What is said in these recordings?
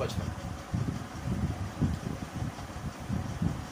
55।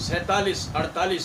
47, 48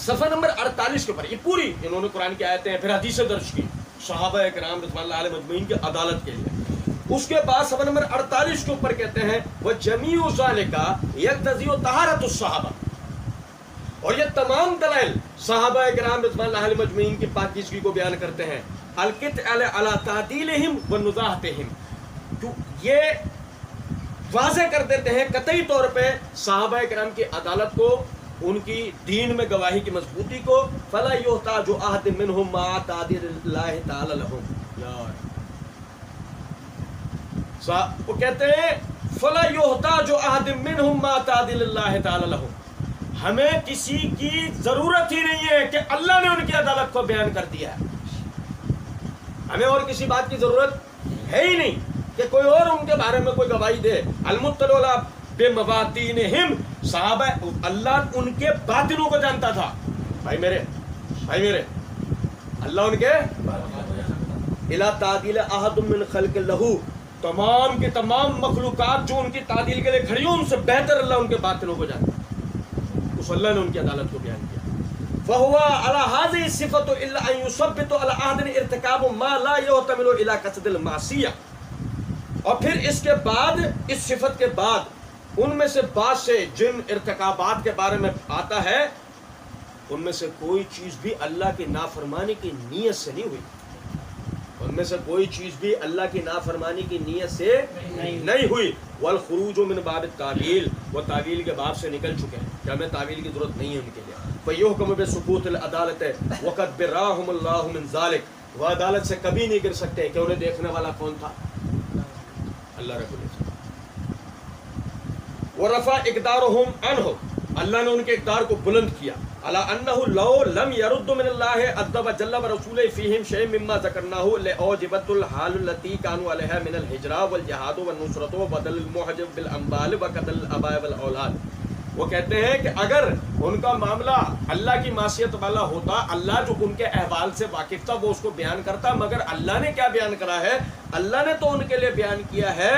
صفحہ نمبر 48 کے اوپر یہ پوری انہوں نے قرآن کی آیتیں پھر حدیثیں درج کی صحابہ کرام رضوان اللہ علیہ مجمعین کی عدالت کے لیے. اس کے بعد صفحہ نمبر 48 کے اوپر کہتے ہیں وَجَمِيعُ ذَلِكَ يَقْتَضِي طَهَارَةُ الصَّحَابَةِ، اور یہ تمام دلائل صحابہ کرام رضوان اللہ علیہ مجمعین کی پاکیزگی کو بیان کرتے ہیں. القطع علی تعدیلہم ونزاہتہم، یہ واضح کر دیتے ہیں قطعی طور پہ صحابہ کرام کی عدالت کو، ان کی دین میں گواہی کی مضبوطی کو. فلا یحتاج احد منہم مع تعدیل اللہ تعالی لہم، وہ کہتے ہیں فلا یحتاج احد منہم مع تعدیل اللہ تعالی لہم، ہمیں کسی کی ضرورت ہی نہیں ہے کہ اللہ نے ان کی عدالت کو بیان کر دیا ہے، ہمیں اور کسی بات کی ضرورت ہے ہی نہیں کہ کوئی اور ان کے بارے میں کوئی گواہی دے. المطلع بمباطنہم، صحابہ اللہ ان کے باطنوں کو جانتا تھا. بھائی میرے اللہ ان کے الا تعدیل احد من خلق لہو، تمام کے تمام مخلوقات جو ان کی تعدیل کے لیے کھڑی ہوں ان سے بہتر اللہ ان کے باطنوں کو جانتا. اس اللہ نے ان کی عدالت کو بیان کیا. فهو على هذه الصفة الا ان يثبت على احد ارتكاب ما لا يحتمل الى قصد المعصية. اور پھر اس کے بعد اس صفت کے بعد ان میں سے بعض سے جن ارتکابات کے بارے میں آتا ہے ان میں سے کوئی چیز بھی اللہ کی نافرمانی کی نیت سے نہیں ہوئی، ان میں سے کوئی چیز بھی اللہ کی نافرمانی کی نیت سے نہیں ہوئی. والخروج من باب التاویل، وہ تعویل کے باب سے نکل چکے ہیں کہ ہمیں تعویل کی ضرورت نہیں ہے ان کے لیے. فیحکم بسقوط العدالت وقد براہم اللہ من ذلک، وہ عدالت سے کبھی نہیں گر سکتے کہ انہیں دیکھنے والا کون تھا؟ اللہ رب العزت. ورفع اقدارہم عنہ، اللہ نے ان کے اقدار کو بلند کیا. علی انہ لو لم يرد من اللہ عز وجل ورسولہ فیہم شیء مما ذکرناہ لأوجبت الحال التي كانوا علیہا من الہجرہ والجہاد والنصرۃ وبدل المحجب بالاموال وقتل الآباء والاولاد. وہ کہتے ہیں کہ اگر ان کا معاملہ اللہ کی معصیت والا ہوتا، اللہ جو ان کے احوال سے واقف تھا وہ اس کو بیان کرتا، مگر اللہ نے کیا بیان کرا ہے؟ اللہ نے تو ان کے لیے بیان کیا ہے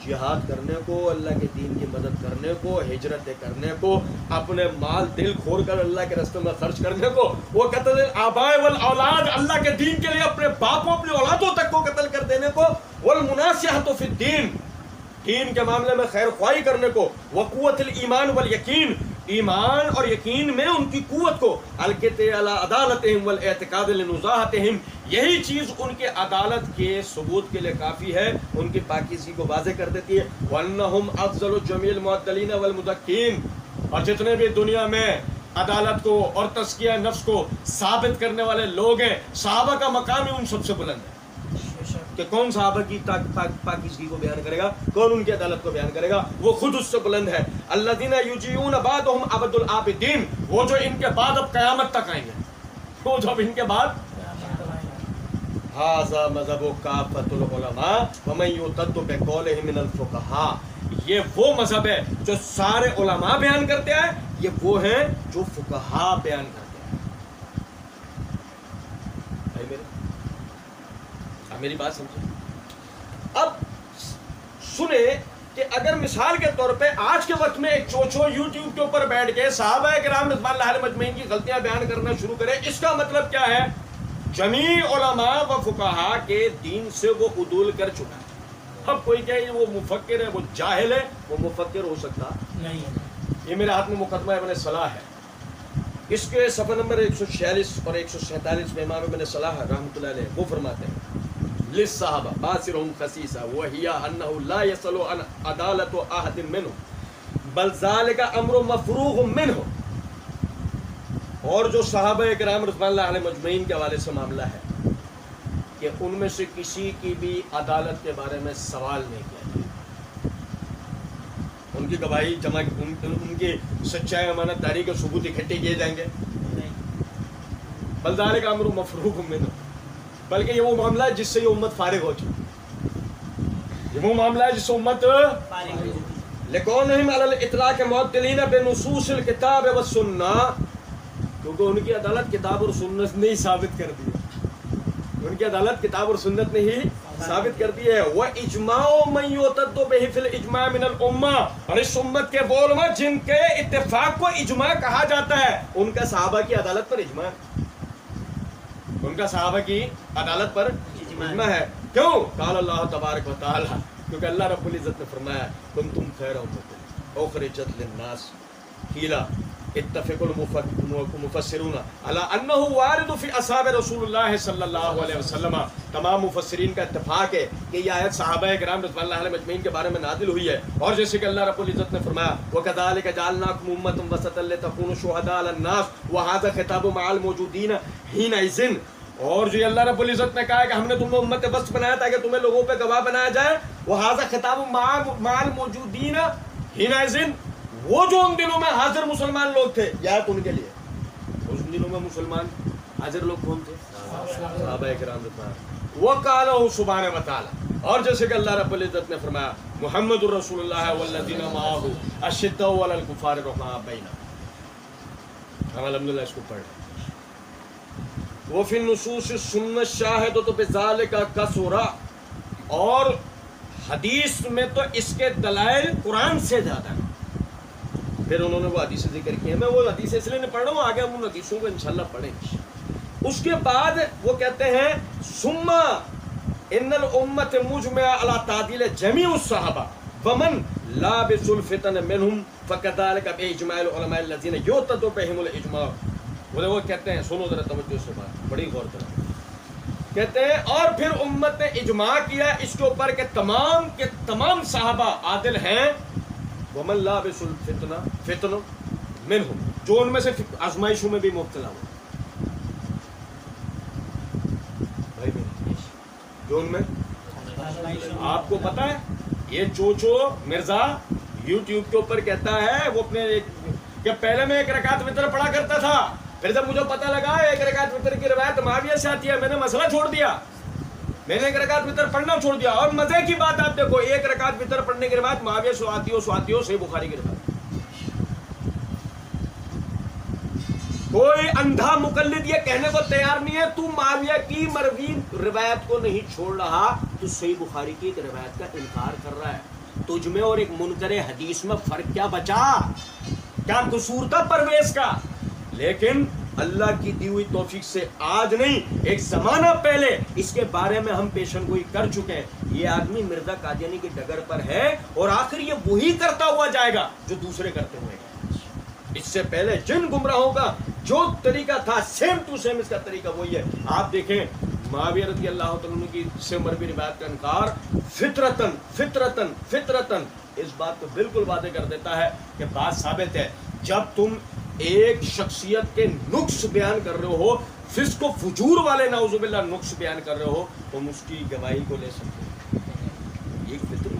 جہاد کرنے کو، اللہ کے دین کی مدد کرنے کو، ہجرت کرنے کو، اپنے مال دل کھول کر اللہ کے راستے میں خرچ کرنے کو. وہ قتل الآباء والاولاد، اللہ کے دین کے لیے اپنے باپوں اپنی اولادوں تک کو قتل کر دینے کو. والمناصحۃ فی الدین، دین کے معاملے میں خیر خواہی کرنے کو. وقوت الایمان والیقین، ایمان اور یقین میں ان کی قوت کو. القطع علی عدالتہم والاعتقاد لنزاہتہم، یہی چیز ان کے عدالت کے ثبوت کے لیے کافی ہے، ان کی پاکیزگی کو واضح کر دیتی ہے. وانہم افضل جمیع المعدلین والمزکین، اور جتنے بھی دنیا میں عدالت کو اور تزکیہ نفس کو ثابت کرنے والے لوگ ہیں، صحابہ کا مقام ہی ان سب سے بلند ہے. کہ کون صحابہ کی پاکیزگی کو بیان کرے گا، کون ان کی عدالت کو بیان کرے گا؟ وہ خود اس سے بلند ہے. الذین یجیئون بعدہم ابد العابدین، وہ جو ان کے بعد اب قیامت تک آئیں گے، وہ جو اب ان کے بعد. ھذا مذہب کافۃ العلماء ومن یعتد بقولہ من الفقہاء، یہ وہ مذہب ہے جو سارے علماء بیان کرتے ہیں، یہ وہ ہیں جو فقہاء بیان کرتے ہیں. میری بات سمجھیں. اب سنیں کہ اگر مثال کے طور پہ آج کے وقت میں ایک چوچو یوٹیوب کے اوپر بیٹھ کے صحابہ کرام رضوان اللہ علیہ مجمعین کی غلطیاں بیان کرنا شروع کرے، اس کا مطلب کیا ہے؟ جمیع علماء و فقہاء کے دین سے وہ عدول کر چکا ہے. اب کوئی کہے وہ مفکر ہے، وہ جاہل ہے، وہ مفکر ہو سکتا نہیں ہے. یہ میرے ہاتھ میں مقدمہ ابن صلاح ہے، اس کے صفحہ نمبر 146 اور 147 میں امام ابن صلاح رحمۃ اللہ علیہ وہ فرماتے ہیں للصحابہ باسرهم خسیسہ وہی انہ لا یصل عن عدالت احد منہ بل ذلک امر مفروغ منہ. اور جو صحابہ کرام رضوان اللہ علیہ مجمعین کے حوالے سے معاملہ ہے کہ ان میں سے کسی کی بھی عدالت کے بارے میں سوال نہیں کیا جائے، ان کی گواہی جمع، ان کی سچائی امانت داری کے ثبوت اکٹھے کیے جائیں گے. بل ذلک امر مفروغ منہ، بلکہ یہ وہ معاملہ ہے جس سے یہ امت فارغ ہو چکی، یہ وہ معاملہ ہے جس سے امت فارغ ہو چکی. لکونہم علی الاطلاق معدلین بنصوص الکتاب والسنہ، کیونکہ ان کی عدالت کتاب اور سنت نے ہی ثابت کر دی، ان کی عدالت کتاب اور سنت نے ہی ثابت کر دی ہے وہ اجماع من یعتد به فی الاجماع من الامہ، اور اس امت کے وہ علماء جن کے اتفاق کو اجماع کہا جاتا ہے ان کا صحابہ کی عدالت پر اجماع ہے، ان کا صحابہ کی عدالت پر اجماع ہے. کیوں؟ قال اللہ تبارک و تعالی، کیونکہ اللہ رب العزت نے فرمایا کنتم خیر امۃ اخرجت للناس قیل اتفق المفسرون علی انہ وارد فی اصحاب رسول اللہ صلی اللہ علیہ وسلم. تمام مفسرین کا اتفاق ہے کہ یہ آیت صحابہ کرام رضوان اللہ علیہم اجمعین کے بارے میں نازل ہوئی ہے، اور جیسے کہ اللہ رب العزت نے فرمایا وَكَذَلِكَ جَعَلْنَاكُمْ أُمَّةً وَسَطًا لِتَكُونُوا شُهَدَاءَ عَلَى النَّاسِ وَهَذَا خِطَابٌ مَعَ الْمَوْجُودِينَ حِينَئِذٍ. اور جو اللہ رب العزت نے کہا ہے کہ ہم نے تم کو امت وسط بنایا تاکہ تمہیں لوگوں پہ گواہ بنایا جائے، وَهَذَا خِطَابٌ مَعَ الْمَوْجُودِينَ حِينَئِذٍ. وہ جو ان دنوں میں حاضر مسلمان لوگ تھے، یہ آیت ان کے لیے. اس دنوں میں مسلمان حاضر لوگ کون تھے؟ صحابہ کرام رضوان. وَقَالَهُ سُبْحَانَهُ وَتَعَالَى، اور جیسے کہ اللہ رب العزت نے فرمایا محمد الرسول اللہ والذین معه اشداء علی الکفار رحماء بینہم. ہم الحمدللہ اس کو پڑھ رہے ہیں. وفی النصوص السنۃ الشاہدۃ بذالک کثرا، اور حدیث میں تو اس کے دلائل قرآن سے زیادہ ہیں. پھر انہوں نے وہ حدیث ذکر کی ہیں، میں وہ حدیث اس لیے نہیں پڑھ رہا ہوں، آگے ہم ان حدیثوں کو انشاءاللہ پڑھیں گے. اس کے بعد وہ کہتے ہیں ثم ان الامت مجمع علی تعدیل جمیع الصحابہ ومن لابس الفتن منهم فكذلك باجماع العلماء الذين يعتد بهم الاجماع. وہ کہتے ہیں، سنو ذرا توجہ سے بات، بڑی غور کرو. کہتے ہیں اور پھر امت نے اجماع کیا اس کے اوپر کہ تمام کے تمام صحابہ عادل ہیں. ومن لابس الفتن منهم، جو ان میں سے آزمائشوں میں بھی مبتلا ہو، جو ان میں آپ کو پتا ہے یہ چوچو مرزا یوٹیوب کے اوپر کہتا ہے وہ اپنے کہ پہلے میں ایک رکعت وتر پڑھا کرتا تھا، پھر جب مجھے پتہ لگا ایک رکعت وتر کی روایت معاویہ سے آتی ہے میں نے مسئلہ چھوڑ دیا، میں نے ایک رکعت وتر پڑھنا چھوڑ دیا. اور مزے کی بات آپ دیکھو، ایک رکعت وتر پڑھنے کی روایت معاویہ سے آتی ہو صحیح بخاری کی روایت. کوئی اندھا مقلد یہ کہنے کو تیار نہیں ہے تو معاویہ کی مروی روایت کو نہیں چھوڑ رہا، تو صحیح بخاری کی ایک روایت کا انکار کر رہا ہے. تجھ میں اور ایک منکر حدیث میں فرق کیا بچا؟ کیا قصور تھا پرویز کا؟ لیکن اللہ کی دی ہوئی توفیق سے آج نہیں، ایک زمانہ پہلے اس کے بارے میں ہم پیشن گوئی کر چکے ہیں. یہ آدمی مرزا قادیانی کی ڈگر پر ہے اور آخر یہ وہی کرتا ہوا جائے گا جو دوسرے کرتے ہوئے گئے. اس سے پہلے جن گمراہوں کا جو طریقہ تھا سیم ٹو سیم اس کا طریقہ وہی ہے. آپ دیکھیں معاویہ رضی اللہ تعالیٰ کی سے مروی روایت کا انکار فطرتن اس بات کو بالکل واضح کر دیتا ہے کہ بات ثابت ہے. جب تم ایک شخصیت کے نقص بیان کر رہے ہو، فسق و فجور والے نعوذ باللہ نقص بیان کر رہے ہو، تم اس کی گواہی کو لے سکتے ہو. یہ فطری.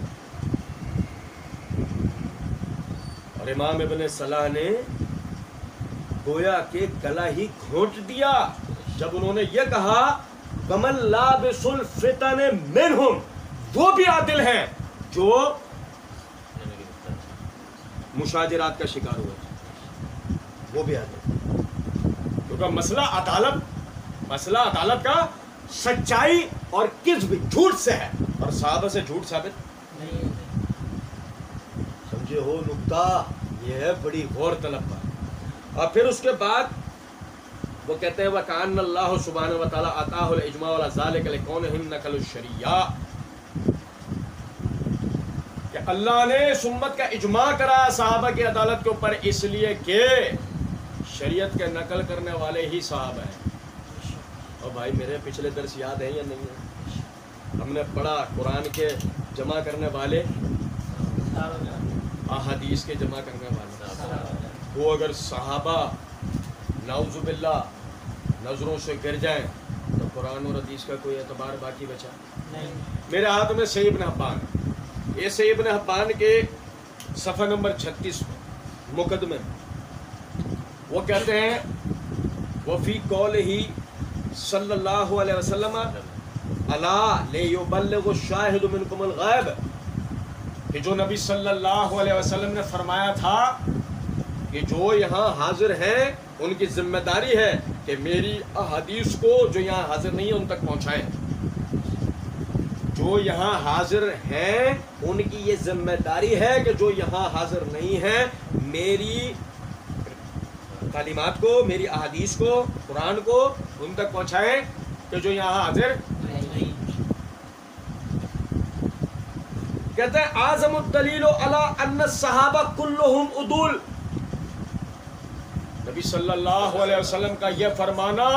اور امام ابن صلاح نے گویا کہ گلا ہی گھونٹ دیا جب انہوں نے یہ کہا وَمَن لَابِسُ الْفِتَنِ مِنْهُمْ، وہ بھی عادل ہیں جو مشاجرات کا شکار ہوئے، وہ بھی عادل. کیونکہ مسئلہ عدالت کا سچائی اور کذب جھوٹ سے ہے، اور صحابہ سے جھوٹ ثابت نہیں. سمجھے ہو نکتہ؟ یہ ہے بڑی غور طلب بات. اور پھر اس کے بعد وہ کہتے ہیں وَكَأَنَّ اللَّهُ سُبْحَانَهُ وَتَعَالَىٰ آتَاهُ الْإِجْمَاعَ عَلَىٰ ذَلِكَ لِكَوْنِهِمْ نَقَلُ الشَّرِيعَةِ، کہ اللہ نے اس امت کا اجماع کرا صحابہ کی عدالت کے اوپر اس لیے کہ شریعت کے نقل کرنے والے ہی صحابہ ہیں. اور بھائی میرے پچھلے درس یاد ہیں یا نہیں ہیں؟ ہم نے پڑھا قرآن کے جمع کرنے والے، احادیث کے جمع کرنے والے. وہ اگر صحابہ نعوذ باللہ نظروں سے گر جائیں تو قرآن اور حدیث کا کوئی اعتبار باقی بچا نہیں. میرے ہاتھ میں صحیح ابن حبان، یہ صحیح ابن حبان کے صفحہ نمبر 36 مقدمے وہ کہتے ہیں وفی قولہ صلی اللہ علیہ وسلم الا لیبلغ الشاہد منکم الغیب، کہ جو نبی صلی اللہ علیہ وسلم نے فرمایا تھا کہ جو یہاں حاضر ہیں ان کی ذمہ داری ہے کہ میری احادیث کو جو یہاں حاضر نہیں ہے ان تک پہنچائیں. جو یہاں حاضر ہیں ان کی یہ ذمہ داری ہے کہ جو یہاں حاضر نہیں ہیں میری تعلیمات کو، میری احادیث کو، قرآن کو ان تک پہنچائیں کہ جو یہاں حاضر نہیں۔ کہتے ہیں اعظم الدلیل علی ان الصحابہ کلہم عدول، نبی صلی اللہ علیہ وسلم کا یہ فرمانا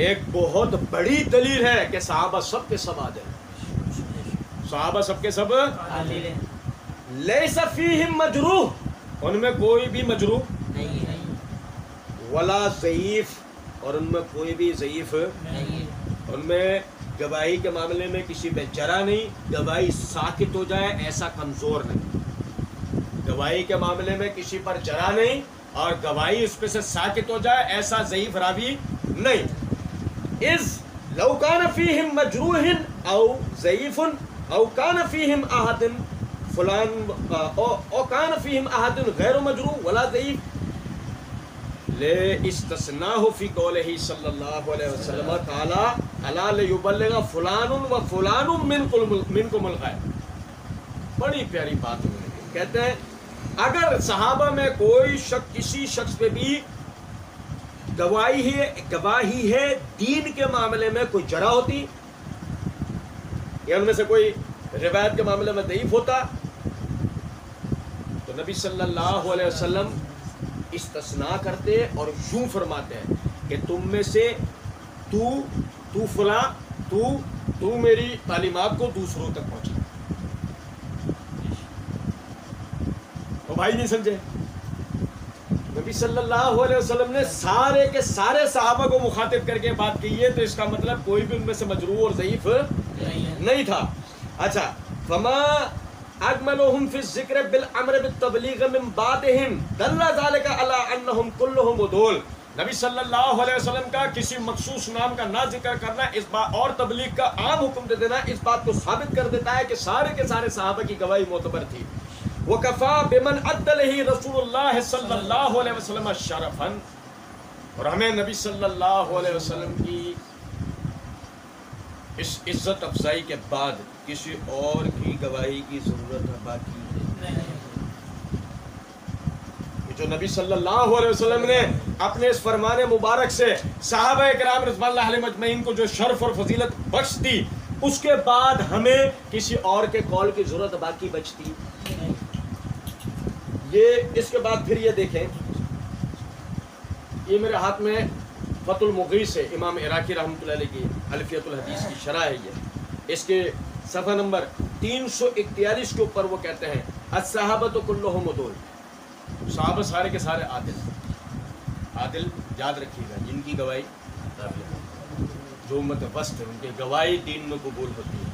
ایک بہت بڑی دلیل ہے کہ صحابہ سب کے سب عادل ہیں، صحابہ سب کے سب عادل ہیں، لیس فیہم مجروح، ان میں کوئی بھی مجروح نہیں ہے، ولا ضعیف، اور ان میں کوئی بھی ضعیف نہیں، ان میں گواہی کے معاملے میں کسی پہ جرا نہیں، گواہی ساکت ہو جائے ایسا کمزور نہیں، گواہی کے معاملے میں کسی پر جرا نہیں اور گواہی اس پہ سے ساکت ہو جائے ایسا ضعیف راوی نہیں۔ اذ لو کان فیہم مجروح او ضعیف او کان فیہم احد فلان او کان فیہم احد غیر مجروح ولا ضعیف لے استثناہ فی قولہ صلی اللہ علیہ وسلم تعالی الا لیبلغ فلان و فلان منکم الغیب۔ بڑی پیاری بات انہوں نے کی، کہتے ہیں اگر صحابہ میں کوئی شخص کسی شخص پہ بھی گواہی ہے دین کے معاملے میں کوئی جرا ہوتی یا ان میں سے کوئی روایت کے معاملے میں ضعیف ہوتا تو نبی صلی اللہ علیہ وسلم استثناء کرتے اور یوں فرماتے ہیں کہ تم میں سے تو فلاں تو میری تعلیمات کو دوسروں تک پہنچا۔ تو بھائی نہیں سمجھے، نبی صلی اللہ علیہ وسلم نے سارے کے سارے صحابہ کو مخاطب کر کے بات کی ہے، تو اس کا مطلب کوئی بھی ان میں سے مجروح اور ضعیف نہیں تھا۔ اچھا، فما اجملهم فی الذکر بالامر بالتبلیغ من بعدہم دل ذلک علی انہم کلہم عدول۔ نبی صلی اللہ علیہ وسلم کا کسی مخصوص نام کا نہ ذکر کرنا اس بات اور تبلیغ کا عام حکم دے دینا اس بات کو ثابت کر دیتا ہے کہ سارے کے سارے صحابہ کی گواہی معتبر تھی۔ وَكَفَى بِمَنْ عَدَّلَهِ رسول اللہ صلی اللہ علیہ وسلم شرفاً، اور ہمیں نبی صلی اللہ علیہ وسلم کی اس عزت افزائی کے بعد کسی اور کی گواہی کی ضرورت ہے باقی نہیں۔ جو نبی صلی اللہ علیہ وسلم نے اپنے اس فرمان مبارک سے صحابہ کرام رضوان اللہ علیہم اجمعین کو جو شرف اور فضیلت بخش دی، اس کے بعد ہمیں کسی اور کے قول کی ضرورت باقی بچتی نہیں۔ یہ اس کے بعد پھر یہ دیکھیں، یہ میرے ہاتھ میں فتح المغیث ہے، امام عراقی رحمۃ اللہ علیہ کی الفیۃ الحدیث کی شرح ہے یہ، اس کے صفحہ نمبر 341 کے اوپر وہ کہتے ہیں الصحابۃ کلہم عدول، صحابہ سارے کے سارے عادل یاد رکھیے گا، جن کی گواہی جو امت وسط ہے ان کی گواہی دین میں قبول ہوتی ہے۔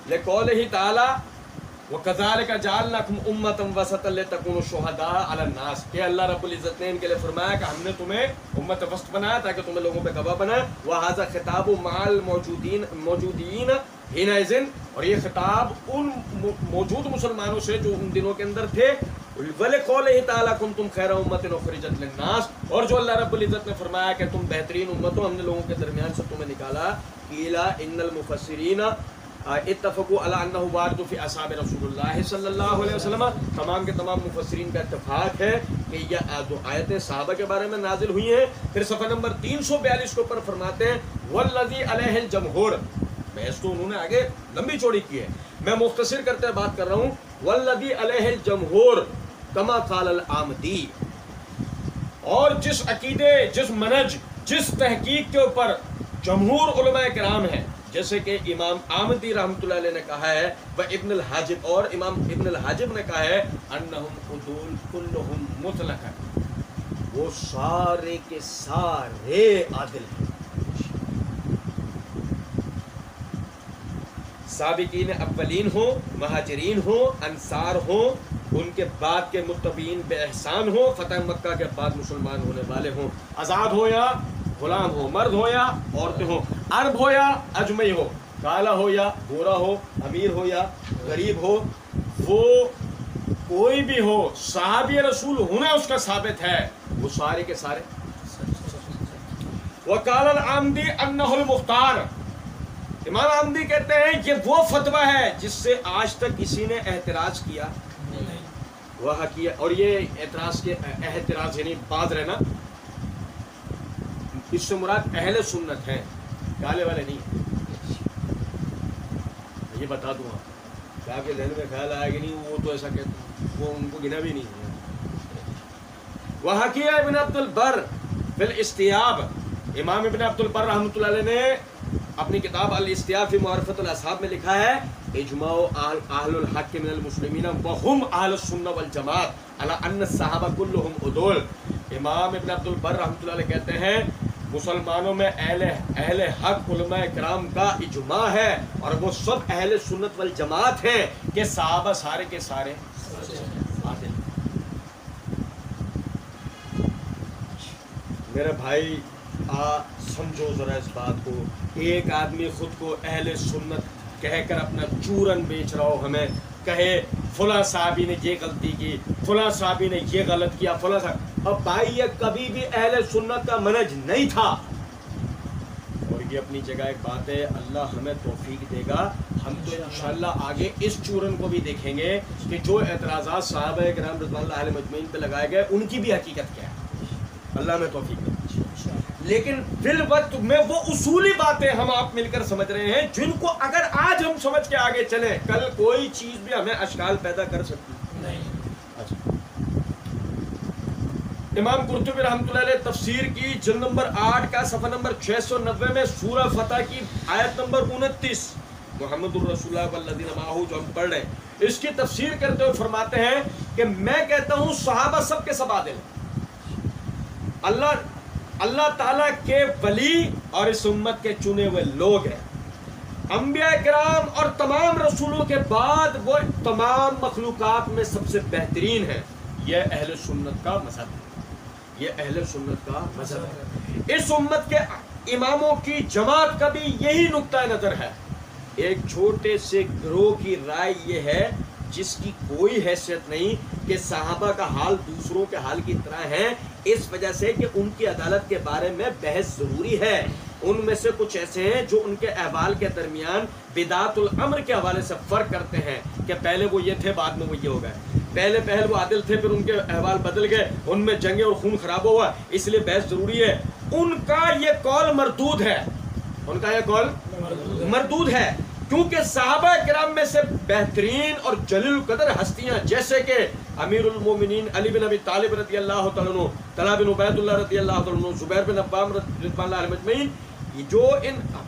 لقولہ تعالی وَكَذَلِكَ جَعَلْنَاكُمْ أُمَّةً وَسَطًا لِتَكُونُوا شُهَدَاءَ عَلَى النَّاسِ، کہ اللہ رب العزت نے ان کے لیے فرمایا کہ ہم نے تمہیں امت وسط بنایا تاکہ تمہیں لوگوں پہ گواہ بنائے۔ وَهَذَا خِطَابُ مَعَ الْمَوْجُودِينَ حِينَئِذٍ، اور یہ خطاب ان موجود مسلمانوں سے جو ان دنوں کے اندر تھے۔ وَلِقَوْلِهِ تَعَالَىٰ كُنتُمْ خَيْرَ أُمَّةٍ أُخْرِجَتْ لِلنَّاسِ، اور جو اللہ رب العزت نے فرمایا کہ تم بہترین امت ہو، ہم نے لوگوں کے درمیان سے تمہیں نکالا۔ قِيلَ إِنَّ الْمُفَسِّرِينَ اتفقوا علی انہ وارد فی اصحاب رسول اللہ صلی اللہ علیہ وسلم، تمام کے تمام مفسرین کا اتفاق ہے کہ یہ دو آیتیں صحابہ کے بارے میں نازل ہوئی ہیں۔ پھر صفحہ نمبر 342 کے اوپر فرماتے ہیں والذی علیہ الجمہور، بحث تو انہوں نے آگے لمبی چوڑی کی ہے، میں مختصر کرتے بات کر رہا ہوں۔ والذی علیہ الجمہور کما قال العامدی، اور جس عقیدے، جس منہج، جس تحقیق کے اوپر جمہور علماء کرام ہیں، جیسے کہ امام آمدی رحمۃ اللہ علیہ نے کہا ہے، وہ ابن الحاجب، اور امام ابن الحاجب نے کہا ہے انہم عدول کلہم مطلقا، وہ سارے کے سارے عادل ہیں۔ سابقین اولین ہوں، مہاجرین ہوں، انصار ہوں، ان کے بعد کے متبعین بے احسان ہوں، فتح مکہ کے بعد مسلمان ہونے والے ہوں، آزاد ہو یا غلام ہو، مرد ہو یا عورتیں ہوں، عرب ہو یا اجمی ہو، کالا ہو یا گورا ہو، امیر ہو یا غریب ہو، وہ کوئی بھی ہو، صحابی رسول ہونا اس کا ثابت ہے، وہ سارے کے سارے۔ وقال العامدی انہ المختار، امام احمدی کہتے ہیں یہ وہ فتویٰ ہے جس سے آج تک کسی نے احتراج کیا وہ کیا، اور یہ احتراج یعنی بات رہنا، اس سے مراد اہل سنت ہیں، کالے والے نہیں۔ یہ بتا دوں آپ کیا آپ کے ذہن میں خیال آیا کہ نہیں وہ تو ایسا کہتے ہیں، وہ ان کو گنا بھی نہیں ہے۔ وحکی ابن عبد البر فی الاستیاب، امام ابن عبد البر رحمۃ اللہ علیہ نے اپنی کتاب الاستیاب فی معرفت الاصحاب میں لکھا ہے اجماع اہل الحق من المسلمین وهم اہل السنہ والجماعت علی ان الصحابہ کلهم عدول۔ امام ابن عبد البر رحمۃ اللہ علیہ کہتے ہیں مسلمانوں میں اہل حق علماء کرام کا اجماع ہے اور وہ سب اہل سنت والجماعت ہیں کہ صحابہ سارے کے سارے عادل۔ میرے بھائی سمجھو ذرا اس بات کو، ایک آدمی خود کو اہل سنت کہہ کر اپنا چورن بیچ رہا ہو، ہمیں کہے فلاں صحابی نے یہ غلطی کی، فلاں صحابی نے یہ غلط کیا، فلاں صحابی، اب بھائی یہ کبھی بھی اہل سنت کا منہج نہیں تھا، اور یہ اپنی جگہ ایک بات ہے، اللہ ہمیں توفیق دے گا، ہم تو انشاءاللہ آگے اس چورن کو بھی دیکھیں گے کہ جو اعتراضات صحابہ کرام رضوان اللہ علیہ مجمعین پہ لگائے گئے ان کی بھی حقیقت کیا ہے، اللہ ہمیں توفیق دے۔ لیکن فی الوقت میں وہ اصولی باتیں ہم آپ مل کر سمجھ رہے ہیں جن کو اگر آج ہم سمجھ کے آگے چلیں کل کوئی چیز بھی ہمیں اشکال پیدا کر سکتی نہیں۔ امام قرطبی رحمۃ اللہ علیہ تفسیر کی جلد نمبر 8 کا صفحہ نمبر 690 میں سورہ فتح کی آیت نمبر 29 محمد الرسول اللہ والذین معہ جو ہم پڑھ رہے ہیں اس کی تفسیر کرتے ہوئے فرماتے ہیں کہ میں کہتا ہوں صحابہ سب کے سب عادل ہیں، اللہ تعالیٰ کے ولی اور اس امت کے چنے ہوئے لوگ ہیں، انبیاء کرام اور تمام رسولوں کے بعد وہ تمام مخلوقات میں سب سے بہترین ہیں۔ یہ اہل سنت کا مذہب ہے، یہ اہل سنت کا مذہب ہے۔ اس امت کے اماموں کی جماعت کا بھی یہی نقطہ نظر ہے۔ ایک چھوٹے سے گروہ کی رائے یہ ہے جس کی کوئی حیثیت نہیں کہ صحابہ کا حال دوسروں کے حال کی طرح ہے، اس وجہ سے کہ ان کی عدالت کے بارے میں بحث ضروری ہے۔ ان میں سے کچھ ایسے ہیں جو ان کے احوال کے درمیان بدعت الامر کے حوالے سے فرق کرتے ہیں کہ پہلے وہ یہ تھے بعد میں وہ یہ ہو گئے، پہلے وہ عادل تھے پھر ان کے احوال بدل گئے، ان میں جنگیں اور خون خراب ہوا، اس لیے بحث ضروری ہے۔ ان کا یہ قول مردود ہے، ان کا یہ قول مردود ہے، کیونکہ صحابہ کرام میں سے بہترین اور جلیل القدر ہستیاں جیسے کہ امیر المومنین علی بن ابی طالب رضی اللہ تعالیٰ عنہ، طلحہ بن عبید اللہ رضی اللہ تعالیٰ عنہ، زبیر بن عوام رضوان اللہ علیہ مجمعین،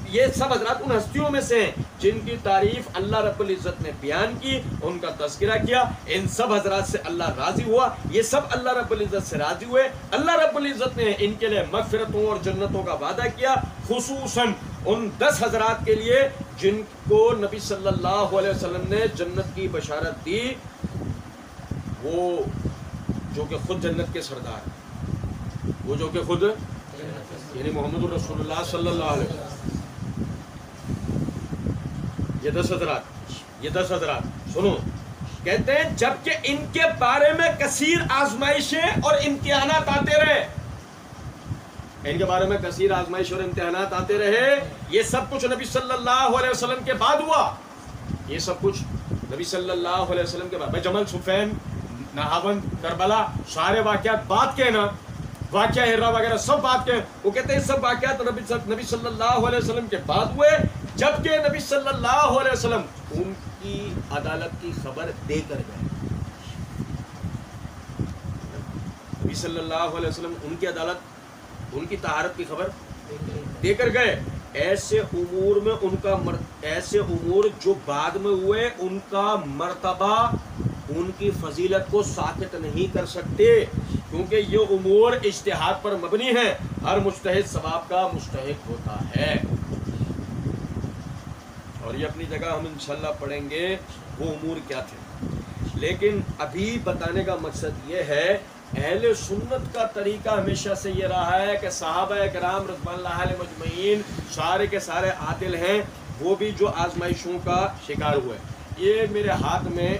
یہ سب حضرات ان ہستیوں میں سے ہیں جن کی تعریف اللہ رب العزت نے بیان کی، ان کا تذکرہ کیا، ان سب حضرات سے اللہ راضی ہوا، یہ سب اللہ رب العزت سے راضی ہوئے، اللہ رب العزت نے ان کے لیے مغفرتوں اور جنتوں کا وعدہ کیا، خصوصاً ان 10 حضرات کے لیے جن کو نبی صلی اللہ علیہ وسلم نے جنت کی بشارت دی، وہ جو کہ خود جنت کے سردار، وہ جو کہ خود یعنی محمد الرسول اللہ صلی اللہ علیہ وسلم، یہ 10 حضرات سنو، کہتے ہیں جبکہ ان کے بارے میں کثیر آزمائشیں اور امتحانات آتے رہے، ان کے بارے میں کثیر آزمائش اور امتحانات آتے رہے، یہ سب کچھ نبی صلی اللہ علیہ وسلم کے بعد ہوا، یہ سب کچھ نبی صلی اللہ علیہ وسلم کے بعد، جمل صفین، نہاون، کربلا، سارے واقعات بات کے نا، واقعہ ہرا وغیرہ سب بات کے، وہ کہتے ہیں سب واقعات نبی صلی اللہ علیہ وسلم کے بعد ہوئے، جبکہ نبی صلی اللہ علیہ وسلم ان کی عدالت کی خبر دے کر گئے، نبی صلی اللہ علیہ وسلم ان کی عدالت، ان کی طہارت کی خبر دے کر گئے۔ ایسے امور میں ایسے امور جو بعد میں ہوئے ان کا مرتبہ ان کی فضیلت کو ساقط نہیں کر سکتے، کیونکہ یہ امور اجتہاد پر مبنی ہے، ہر مجتہد ثواب کا مستحق ہوتا ہے، اور یہ اپنی جگہ ہم انشاءاللہ پڑھیں گے وہ امور کیا تھے۔ لیکن ابھی بتانے کا مقصد یہ ہے اہل سنت کا طریقہ ہمیشہ سے یہ رہا ہے کہ صحابہ کرام رضوان اللہ علیہ مجمعین سارے کے سارے عادل ہیں، وہ بھی جو آزمائشوں کا شکار ہوئے۔ یہ میرے ہاتھ میں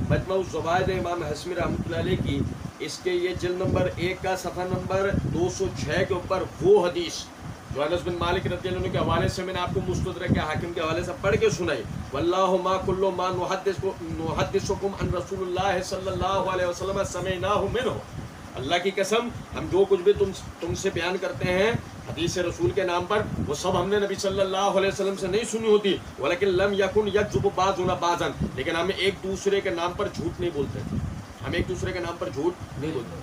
مجمع الزوائد امام حسمی رحمۃ اللہ علیہ کی، اس کے یہ جلد نمبر 1 کا صفحہ نمبر 206 کے اوپر وہ حدیث جو انس بن مالک رضی اللہ عنہ کے حوالے سے میں نے آپ کو مستدرک حاکم کے حوالے سے پڑھ کے سنائی. واللہ ما کل ما نحدثکم عن رسول اللہ صلی اللہ علیہ وسلم سمعناہ منہ. اللہ کی قسم ہم جو کچھ بھی تم سے بیان کرتے ہیں حدیث رسول کے نام پر وہ سب ہم نے نبی صلی اللہ علیہ وسلم سے نہیں سنی ہوتی. ولیکن لم یکن یکذب بعضنا بعضا. لیکن ہم ایک دوسرے کے نام پر جھوٹ نہیں بولتے. ہم ایک دوسرے کے نام پر جھوٹ نہیں بولتے.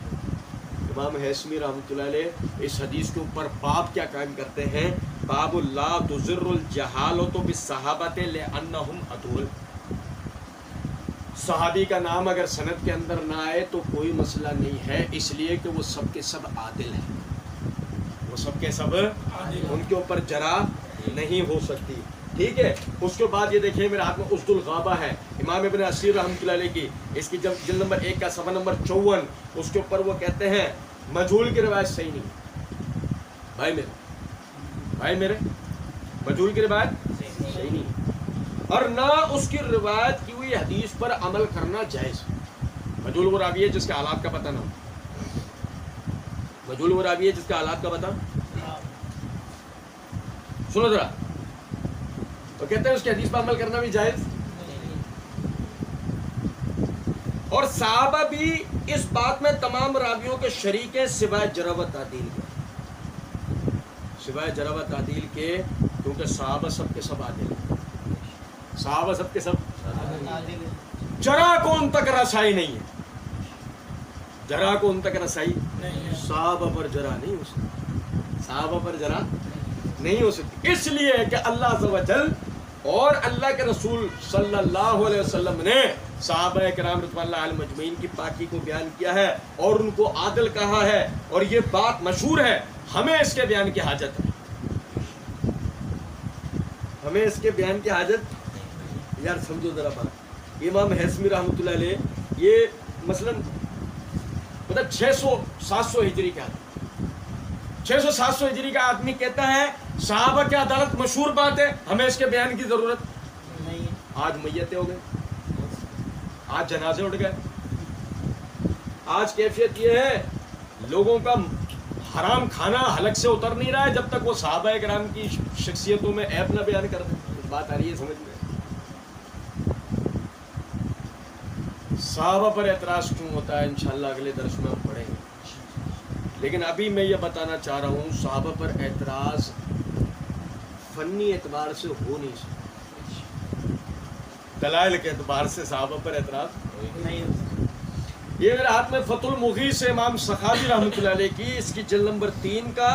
امام ہیثمی رحمۃ اللہ علیہ اس حدیث کے اوپر باب کیا قائم کرتے ہیں؟ باب لا تضر الجہالۃ بالصحابۃ لانہم عدول. صحابی کا نام اگر سند کے اندر نہ آئے تو کوئی مسئلہ نہیں ہے، اس لیے کہ وہ سب کے سب عادل ہیں. وہ سب کے سب ان کے اوپر جرح نہیں ہو سکتی. ٹھیک ہے. اس کے بعد یہ دیکھیں میرے ہاتھ میں اسد الغابہ ہے امام ابن اسیر رحمۃ اللہ علیہ کی، اس کی جلد نمبر 1 کا صفحہ نمبر 54. اس کے اوپر وہ کہتے ہیں مجہول کی روایت صحیح نہیں. بھائی میرے مجہول کی روایت صحیح نہیں، اور نہ اس کی روایت کی ہوئی حدیث پر عمل کرنا جائز. مجہول وہ راوی ہے جس کے حالات کا پتہ نہ ہو. مجہول وہ راوی ہے جس کے حالات کا پتہ. سنو ذرا، تو کہتے ہیں اس کی حدیث پر عمل کرنا بھی جائز. اور صحابہ بھی اس بات میں تمام راویوں کے شریک ہیں سوائے جرح و تعدیل کے. سوائے جرح و تعدیل کے، کیونکہ صحابہ سب کے سب عادل ہیں. صحابہ سب کے سب جرح کو ان تک رسائی نہیں ہے. جرح کو ان تک رسائی صحابہ پر جرح نہیں ہو سکتی. صحابہ پر جرح نہیں ہو سکتی، اس لیے کہ اللہ عز و جل اور اللہ کے رسول صلی اللہ علیہ وسلم نے صحابہ کرام رضوان اللہ علیہم اجمعین کی پاکی کو بیان کیا ہے اور ان کو عادل کہا ہے. اور یہ بات مشہور ہے، ہمیں اس کے بیان کی حاجت ہے. ہمیں اس کے بیان کی حاجت. یار سمجھو ذرا بات. امام ہیثمی رحمۃ اللہ علیہ یہ مثلاً 600-700 ہجری کا 600-700 ہجری کا آدمی کہتا ہے صحابہ کی عدالت مشہور بات ہے، ہمیں اس کے بیان کی ضرورت نہیں. آج میتیں ہو گئے، آج جنازے اٹھ گئے. آج کیفیت یہ ہے لوگوں کا حرام کھانا حلق سے اتر نہیں رہا ہے جب تک وہ صحابہ کرام کی شخصیتوں میں عیب نہ بیان کر دیں. بات آ رہی ہے سمجھ میں؟ صحابہ پر اعتراض کیوں ہوتا ہے انشاءاللہ اگلے درس میں ہم پڑھیں گے. لیکن ابھی میں یہ بتانا چاہ رہا ہوں صحابہ پر اعتراض فنی اعتبار سے ہو نہیں سکتا. دلائل کے اعتبار سے صحابہ پر اعتراض نہیں ہو سکتا. یہ میرے ہاتھ میں فتح المغیث امام سخاوی رحمۃ اللہ علیہ کی، اس کی جلد نمبر 3 کا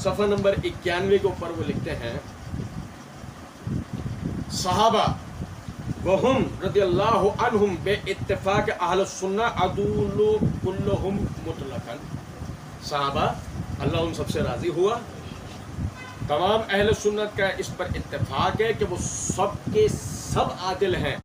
صفحہ نمبر 91 کے اوپر وہ لکھتے ہیں صحابہ وہم رضی اللہ عنہم بے اتفاق اہل السنہ عدول کلہم مطلقاً. صحابہ اللہ ان سب سے راضی ہوا، تمام اہل سنت کا اس پر اتفاق ہے کہ وہ سب کے سب عادل ہیں.